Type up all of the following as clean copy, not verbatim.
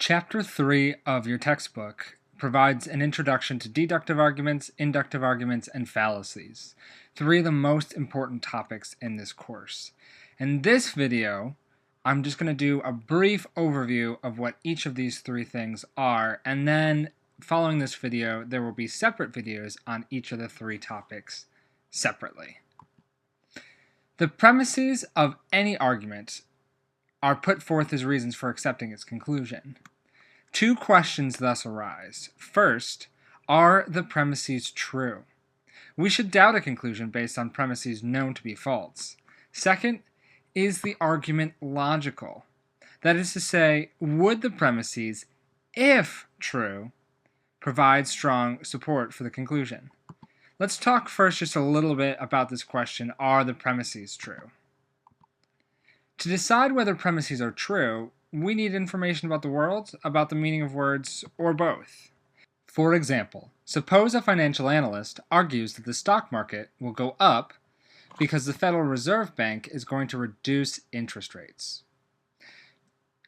Chapter 3 of your textbook provides an introduction to deductive arguments, inductive arguments, and fallacies, three of the most important topics in this course. In this video, I'm just going to do a brief overview of what each of these three things are, and then following this video, there will be separate videos on each of the three topics separately. The premises of any argument are put forth as reasons for accepting its conclusion. Two questions thus arise. First, are the premises true? We should doubt a conclusion based on premises known to be false. Second, is the argument logical? That is to say, would the premises, if true, provide strong support for the conclusion? Let's talk first just a little bit about this question, are the premises true? To decide whether premises are true, we need information about the world, about the meaning of words, or both. For example, suppose a financial analyst argues that the stock market will go up because the Federal Reserve Bank is going to reduce interest rates.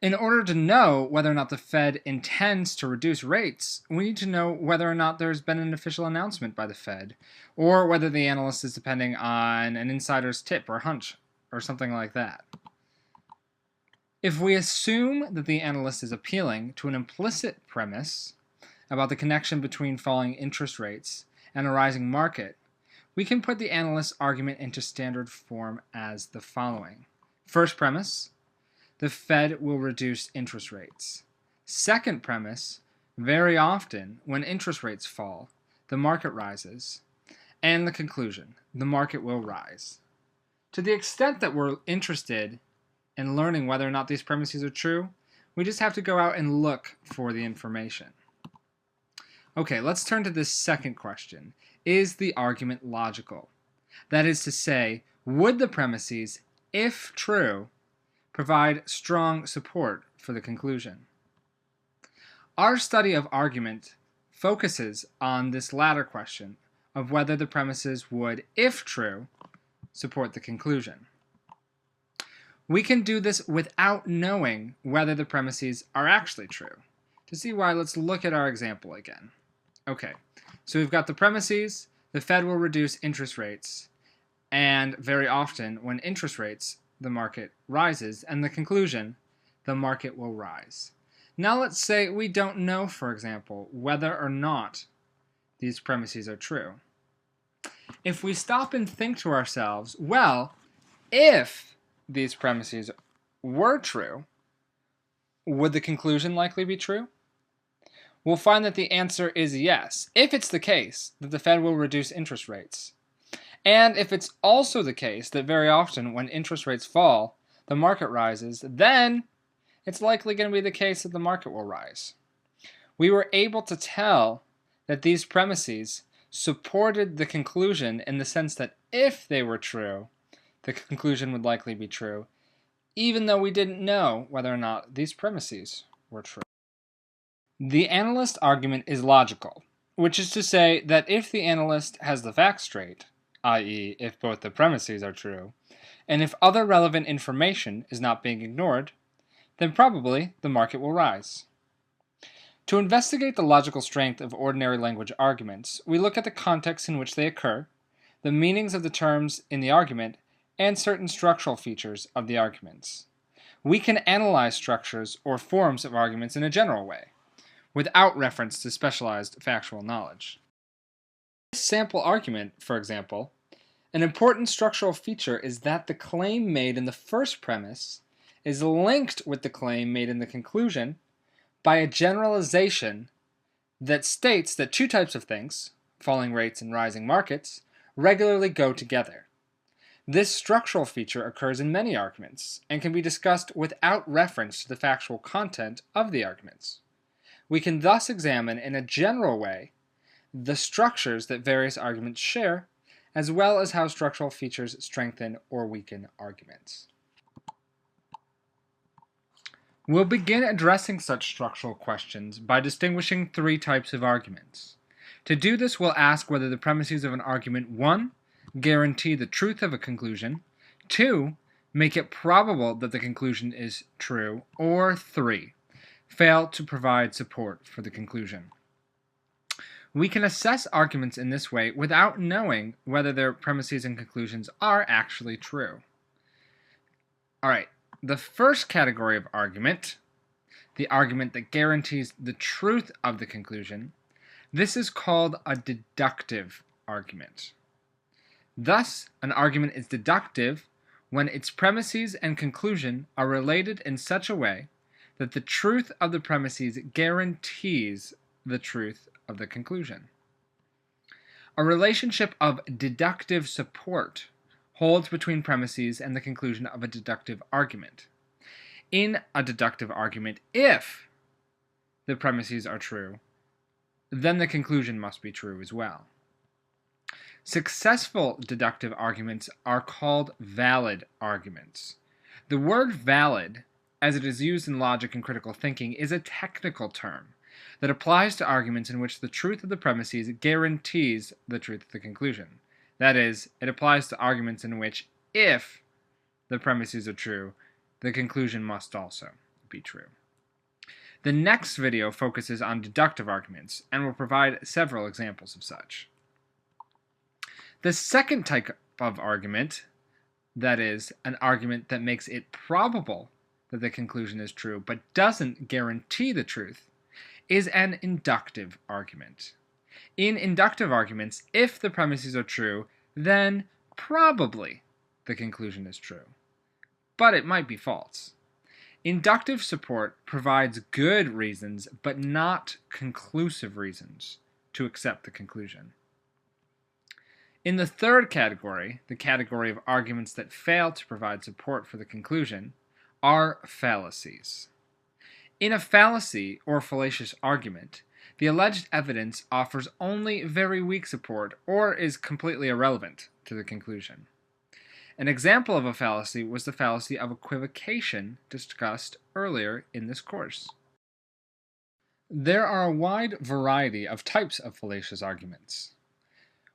In order to know whether or not the Fed intends to reduce rates, we need to know whether or not there's been an official announcement by the Fed, or whether the analyst is depending on an insider's tip or hunch, or something like that. If we assume that the analyst is appealing to an implicit premise about the connection between falling interest rates and a rising market, we can put the analyst's argument into standard form as the following. First premise, the Fed will reduce interest rates. Second premise, very often when interest rates fall, the market rises. And the conclusion, the market will rise. To the extent that we're interested in learning whether or not these premises are true, we just have to go out and look for the information. Okay, let's turn to this second question. Is the argument logical? That is to say, would the premises, if true, provide strong support for the conclusion? Our study of argument focuses on this latter question of whether the premises would, if true, support the conclusion. We can do this without knowing whether the premises are actually true. To see why, let's look at our example again. Okay, so we've got the premises, the Fed will reduce interest rates, and very often when interest rates, the market rises, and the conclusion, the market will rise. Now let's say we don't know, for example, whether or not these premises are true. If we stop and think to ourselves, well, if these premises were true, would the conclusion likely be true? We'll find that the answer is yes, if it's the case that the Fed will reduce interest rates. And if it's also the case that very often when interest rates fall, the market rises, then it's likely going to be the case that the market will rise. We were able to tell that these premises supported the conclusion in the sense that if they were true, the conclusion would likely be true, even though we didn't know whether or not these premises were true. The analyst argument is logical, which is to say that if the analyst has the facts straight, i.e. if both the premises are true, and if other relevant information is not being ignored, then probably the market will rise. To investigate the logical strength of ordinary language arguments, we look at the context in which they occur, the meanings of the terms in the argument, and certain structural features of the arguments. We can analyze structures or forms of arguments in a general way, without reference to specialized factual knowledge. This sample argument, for example, an important structural feature is that the claim made in the first premise is linked with the claim made in the conclusion by a generalization that states that two types of things, falling rates and rising markets, regularly go together. This structural feature occurs in many arguments and can be discussed without reference to the factual content of the arguments. We can thus examine in a general way the structures that various arguments share, as well as how structural features strengthen or weaken arguments. We'll begin addressing such structural questions by distinguishing three types of arguments. To do this, we'll ask whether the premises of an argument 1. Guarantee the truth of a conclusion, 2. Make it probable that the conclusion is true, or 3. fail to provide support for the conclusion. We can assess arguments in this way without knowing whether their premises and conclusions are actually true. All right, the first category of argument, the argument that guarantees the truth of the conclusion, this is called a deductive argument. Thus, an argument is deductive when its premises and conclusion are related in such a way that the truth of the premises guarantees the truth of the conclusion. A relationship of deductive support holds between premises and the conclusion of a deductive argument. In a deductive argument, if the premises are true, then the conclusion must be true as well. Successful deductive arguments are called valid arguments. The word valid, as it is used in logic and critical thinking, is a technical term that applies to arguments in which the truth of the premises guarantees the truth of the conclusion. That is, it applies to arguments in which, if the premises are true, the conclusion must also be true. The next video focuses on deductive arguments and will provide several examples of such. The second type of argument, that is, an argument that makes it probable that the conclusion is true but doesn't guarantee the truth, is an inductive argument. In inductive arguments, if the premises are true, then probably the conclusion is true, but it might be false. Inductive support provides good reasons, but not conclusive reasons to accept the conclusion. In the third category, the category of arguments that fail to provide support for the conclusion, are fallacies. In a fallacy or fallacious argument, the alleged evidence offers only very weak support or is completely irrelevant to the conclusion. An example of a fallacy was the fallacy of equivocation discussed earlier in this course. There are a wide variety of types of fallacious arguments.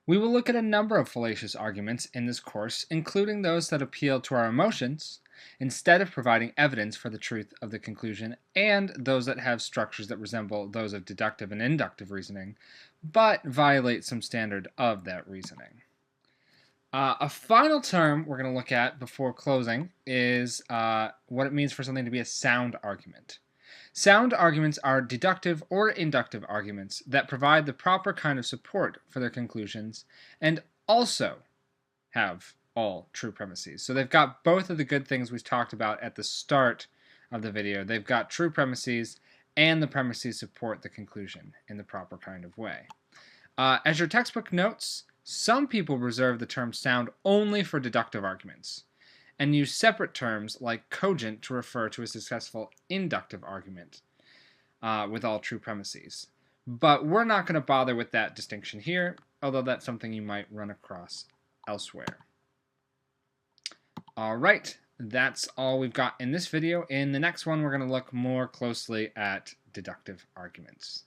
We will look at a number of fallacious arguments in this course, including those that appeal to our emotions instead of providing evidence for the truth of the conclusion, and those that have structures that resemble those of deductive and inductive reasoning, but violate some standard of that reasoning. A final term we're going to look at before closing is what it means for something to be a sound argument. Sound arguments are deductive or inductive arguments that provide the proper kind of support for their conclusions and also have all true premises. So they've got both of the good things we talked about at the start of the video. They've got true premises and the premises support the conclusion in the proper kind of way. As your textbook notes, some people reserve the term sound only for deductive arguments and use separate terms like cogent to refer to a successful inductive argument with all true premises. But we're not going to bother with that distinction here, although that's something you might run across elsewhere. All right, that's all we've got in this video. In the next one, we're going to look more closely at deductive arguments.